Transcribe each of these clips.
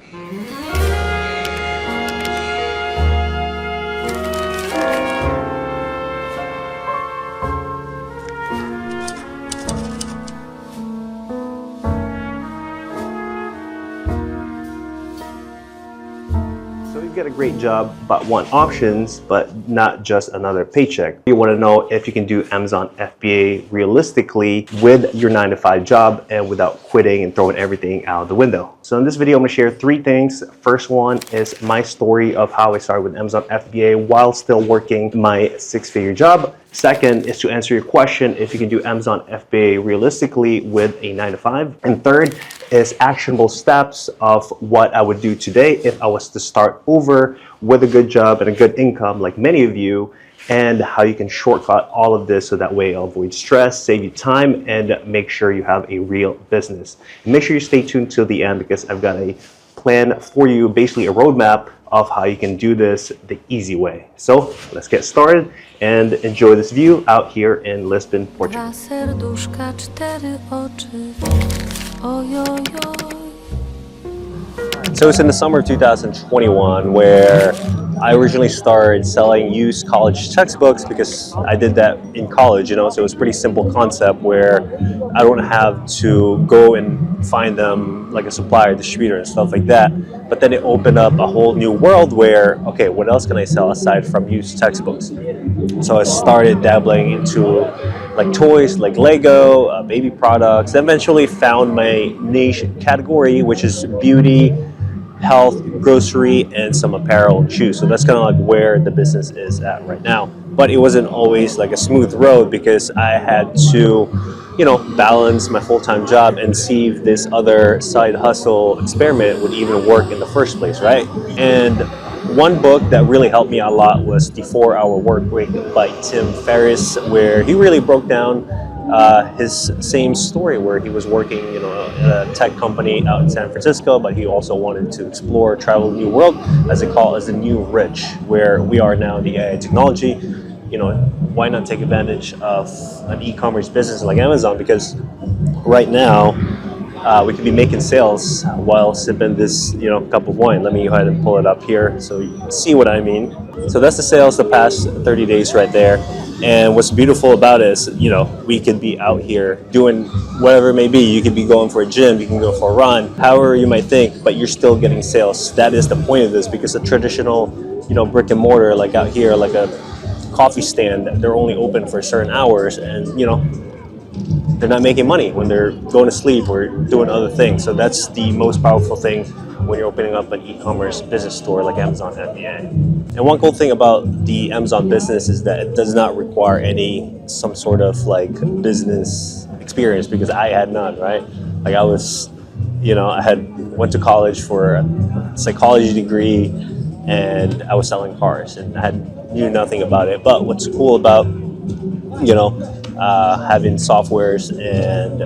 So you've got a great job but want options, but not just another paycheck. You want to know if you can do Amazon FBA realistically with your 9-to-5 job and without quitting and throwing everything out the window. So in this video, I'm going to share 3 things. First one is my story of how I started with Amazon FBA while still working my 6-figure job. Second is to answer your question if you can do Amazon FBA realistically with a 9-to-5. And third is actionable steps of what I would do today if I was to start over with a good job and a good income like many of you, and how you can shortcut all of this so that way it'll avoid stress, save you time, and make sure you have a real business. And make sure you stay tuned till the end because I've got a plan for you, basically a roadmap of how you can do this the easy way. So let's get started and enjoy this view out here in Lisbon, Portugal. So it's in the summer of 2021 where I originally started selling used college textbooks because I did that in college, so it was a pretty simple concept where I don't have to go and find them like a supplier, distributor and stuff like that. But then it opened up a whole new world where, okay, what else can I sell aside from used textbooks? So I started dabbling into like toys, like Lego, baby products, then eventually found my niche category, which is beauty, health, grocery, and some apparel and shoes. So that's kind of like where the business is at right now. But it wasn't always like a smooth road because I had to, balance my full-time job and see if this other side hustle experiment would even work in the first place, right? And one book that really helped me a lot was The 4-Hour Workweek by Tim Ferriss, where he really broke down his same story where he was working at a tech company out in San Francisco, but he also wanted to explore, travel the new world, as they call it, as the new rich, where we are now in the AI technology. Why not take advantage of an e-commerce business like Amazon? Because right now we could be making sales while sipping this cup of wine. Let me go ahead and pull it up here so you can see what I mean. So that's the sales the past 30 days right there. And what's beautiful about it is, we could be out here doing whatever it may be. You could be going for a gym, you can go for a run, however you might think, but you're still getting sales. That is the point of this, because a traditional, brick and mortar, like out here, like a coffee stand, they're only open for certain hours, and they're not making money when they're going to sleep or doing other things. So that's the most powerful thing when you're opening up an e-commerce business store like Amazon FBA. And one cool thing about the Amazon business is that it does not require some sort of like business experience, because I had none, right? Like I was, I went to college for a psychology degree and I was selling cars and I knew nothing about it. But what's cool about, having softwares and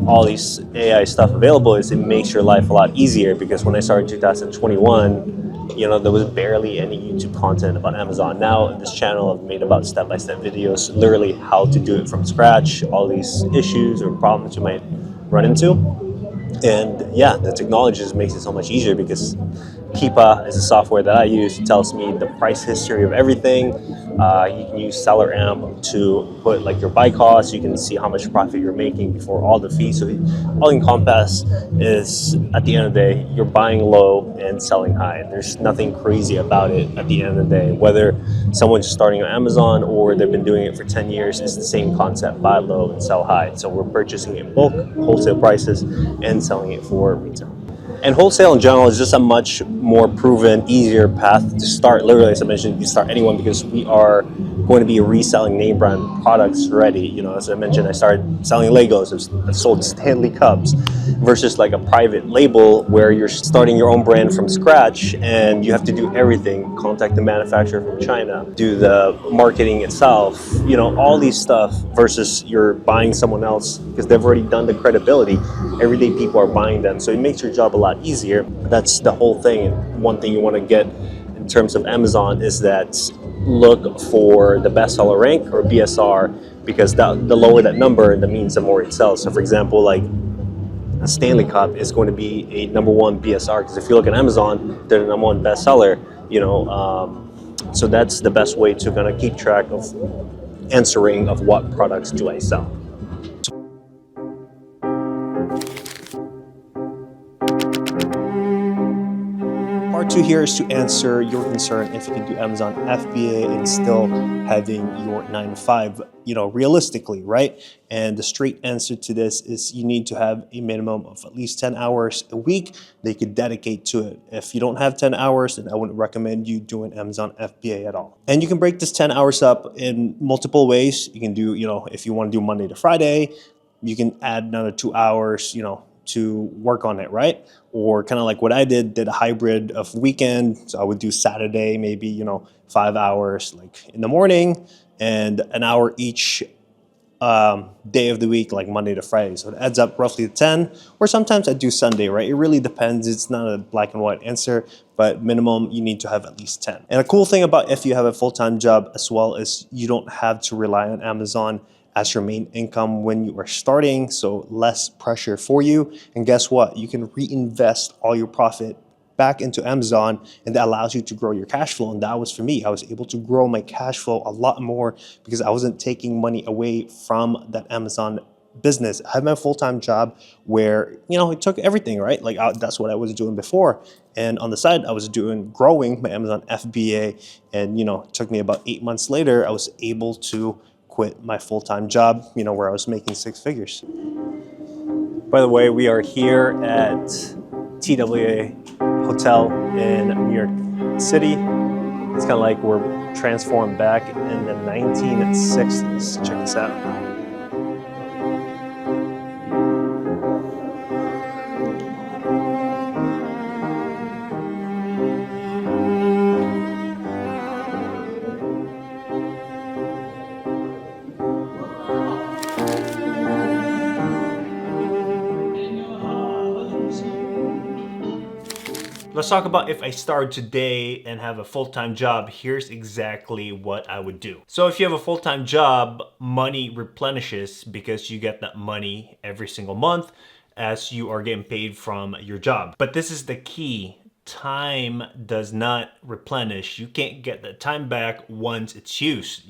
all these AI stuff available is it makes your life a lot easier, because when I started in 2021, there was barely any YouTube content about Amazon. Now in this channel I've made about step-by-step videos, literally how to do it from scratch, all these issues or problems you might run into. And yeah, the technology just makes it so much easier, because Keepa is a software that I use. It tells me the price history of everything. You can use Seller Amp to put like your buy costs. You can see how much profit you're making before all the fees. So all Encompass is, at the end of the day, you're buying low and selling high. There's nothing crazy about it at the end of the day. Whether someone's starting on Amazon or they've been doing it for 10 years, it's the same concept: buy low and sell high. So we're purchasing it in bulk, wholesale prices, and selling it for retail. And wholesale in general is just a much more proven, easier path to start. Literally, as I mentioned, you can start anyone, because we are going to be reselling name brand products already. As I mentioned, I started selling Legos. I sold Stanley Cups, versus like a private label where you're starting your own brand from scratch and you have to do everything. Contact the manufacturer from China, do the marketing itself, all these stuff, versus you're buying someone else because they've already done the credibility. Everyday people are buying them. So it makes your job a lot easier. That's the whole thing. And one thing you want to get in terms of Amazon is that look for the bestseller rank, or BSR, because the lower that number, that means the more it sells. So for example, like Stanley Cup is going to be a #1 BSR, because if you look at Amazon, they're the #1 bestseller. So that's the best way to kind of keep track of answering of what products do I sell. Part 2 here is to answer your concern if you can do Amazon FBA and still having your 9 to 5, realistically, right? And the straight answer to this is you need to have a minimum of at least 10 hours a week that you could dedicate to it. If you don't have 10 hours, then I wouldn't recommend you doing Amazon FBA at all. And you can break this 10 hours up in multiple ways. You can do, if you want to do Monday to Friday, you can add another 2 hours, to work on it, right? Or kind of like what I did a hybrid of weekend. So I would do Saturday, maybe, 5 hours like in the morning and an hour each day of the week, like Monday to Friday. So it adds up roughly to 10, or sometimes I do Sunday, right? It really depends. It's not a black and white answer, but minimum you need to have at least 10. And a cool thing about if you have a full-time job as well is you don't have to rely on Amazon as your main income when you are starting, so less pressure for you. And guess what? You can reinvest all your profit back into Amazon, and that allows you to grow your cash flow. And that was for me. I was able to grow my cash flow a lot more because I wasn't taking money away from that Amazon business. I had my full-time job where, it took everything, right? Like that's what I was doing before. And on the side, I was growing my Amazon FBA. And, it took me about 8 months later, I was able to quit my full-time job, where I was making 6 figures. By the way, we are here at TWA Hotel in New York City. It's kind of like we're transformed back in the 1960s. Check this out. Let's talk about if I started today and have a full-time job. Here's exactly what I would do. So if you have a full-time job, money replenishes because you get that money every single month as you are getting paid from your job. But this is the key. Time does not replenish. You can't get the time back once it's used,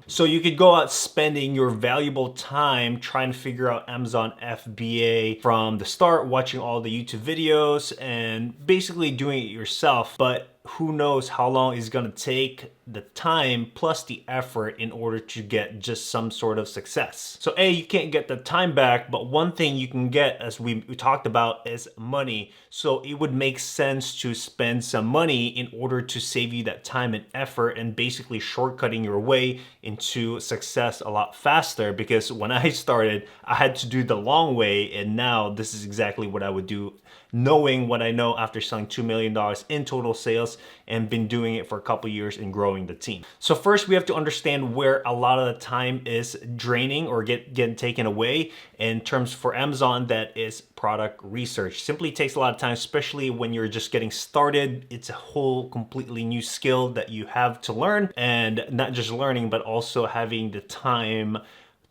So you could go out spending your valuable time trying to figure out Amazon FBA from the start, watching all the YouTube videos and basically doing it yourself. But who knows how long it's going to take, the time plus the effort in order to get just some sort of success. So you can't get the time back, but one thing you can get, as we talked about, is money. So it would make sense to spend some money in order to save you that time and effort and basically shortcutting your way into success a lot faster. Because when I started, I had to do the long way, and now this is exactly what I would do, knowing what I know after selling $2 million in total sales and been doing it for a couple years and growing the team. So first we have to understand where a lot of the time is draining or getting taken away. In terms for Amazon, that is product research. Simply takes a lot of time, especially when you're just getting started. It's a whole completely new skill that you have to learn, and not just learning, but also having the time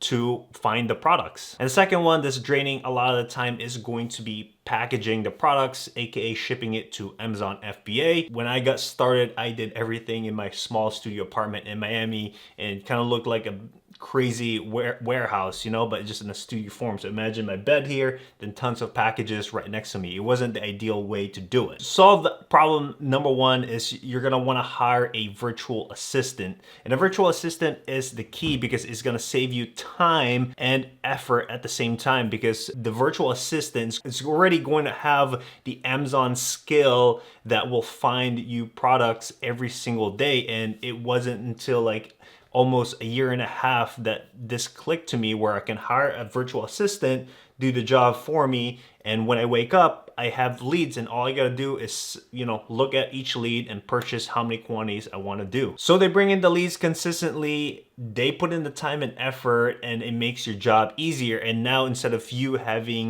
to find the products. And the second one that's draining a lot of the time is going to be packaging the products, aka shipping it to Amazon FBA. When I got started, I did everything in my small studio apartment in Miami, and it kind of looked like a crazy warehouse, but just in a studio form. So imagine my bed here, then tons of packages right next to me. It wasn't the ideal way to do it. Solve the problem number one is you're gonna wanna hire a virtual assistant. And a virtual assistant is the key because it's gonna save you time and effort at the same time, because the virtual assistant is already going to have the Amazon skill that will find you products every single day. And it wasn't until like almost a year and a half that this clicked to me, where I can hire a virtual assistant, do the job for me, and when I wake up, I have leads, and all I gotta do is, look at each lead and purchase how many quantities I wanna do. So they bring in the leads consistently, they put in the time and effort, and it makes your job easier. And now instead of you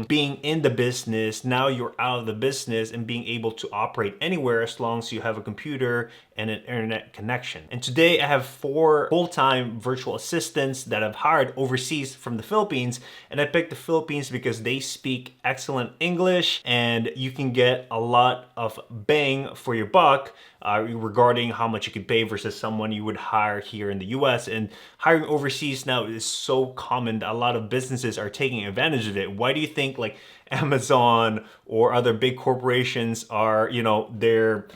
being in the business, now you're out of the business and being able to operate anywhere as long as you have a computer and an internet connection. And today I have 4 full-time virtual assistants that I've hired overseas from the Philippines. And I picked the Philippines because they speak excellent excellent English, and you can get a lot of bang for your buck regarding how much you could pay versus someone you would hire here in the US. And hiring overseas now is so common that a lot of businesses are taking advantage of it. Why do you think like Amazon or other big corporations are, you know, their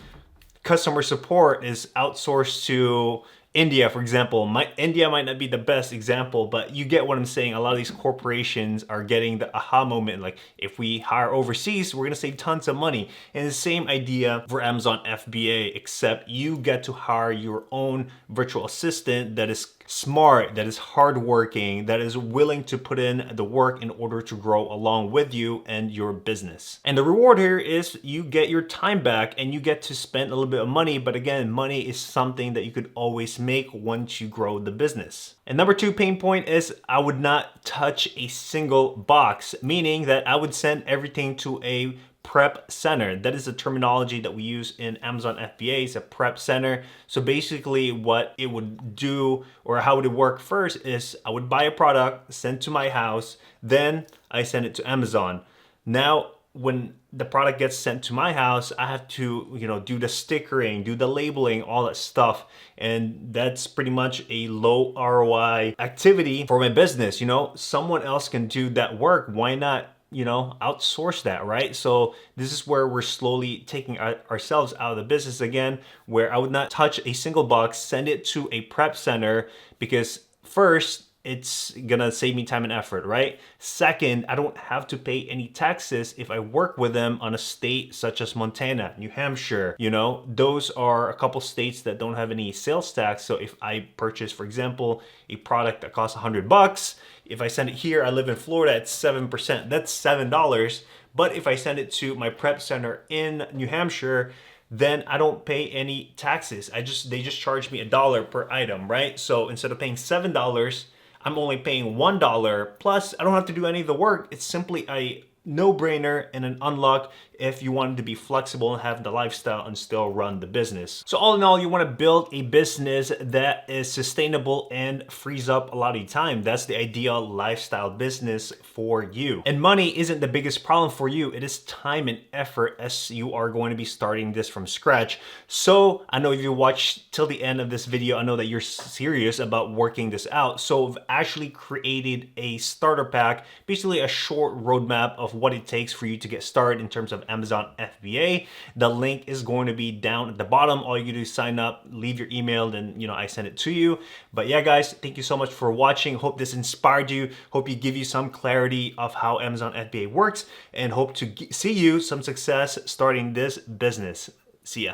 customer support is outsourced to India, for example? India might not be the best example, but you get what I'm saying. A lot of these corporations are getting the aha moment. Like, if we hire overseas, we're gonna save tons of money. And the same idea for Amazon FBA, except you get to hire your own virtual assistant that is smart, that is hardworking, that is willing to put in the work in order to grow along with you and your business. And the reward here is you get your time back and you get to spend a little bit of money. But again, money is something that you could always make once you grow the business. And number 2 pain point is I would not touch a single box, meaning that I would send everything to a prep center. That is the terminology that we use in Amazon FBA. It's a prep center. So basically what it would do, or how it would work first, is I would buy a product, send to my house, then I send it to Amazon. Now, when the product gets sent to my house, I have to, you know, do the stickering, do the labeling, all that stuff. And that's pretty much a low ROI activity for my business. You know, someone else can do that work. Why not, you know, outsource that, right? So this is where we're slowly taking ourselves out of the business again, where I would not touch a single box, send it to a prep center, because first, it's gonna save me time and effort, right? Second, I don't have to pay any taxes if I work with them on a state such as Montana, New Hampshire. You know, those are a couple states that don't have any sales tax. So if I purchase, for example, a product that costs $100, if I send it here, I live in Florida, it's 7%, that's $7. But if I send it to my prep center in New Hampshire, then I don't pay any taxes. They just charge me $1 per item, right? So instead of paying $7, I'm only paying $1. Plus, I don't have to do any of the work. It's simply a no-brainer and an unlock if you wanted to be flexible and have the lifestyle and still run the business. So all in all, you want to build a business that is sustainable and frees up a lot of time. That's the ideal lifestyle business for you. And money isn't the biggest problem for you. It is time and effort, as you are going to be starting this from scratch. So I know if you watch till the end of this video, I know that you're serious about working this out. So I've actually created a starter pack, basically a short roadmap of what it takes for you to get started in terms of Amazon FBA. The link is going to be down at the bottom. All you do is sign up, leave your email, then I send it to you. But yeah, guys, thank you so much for watching. Hope this inspired you. Hope you give you some clarity of how Amazon FBA works, and hope to see you some success starting this business. See ya.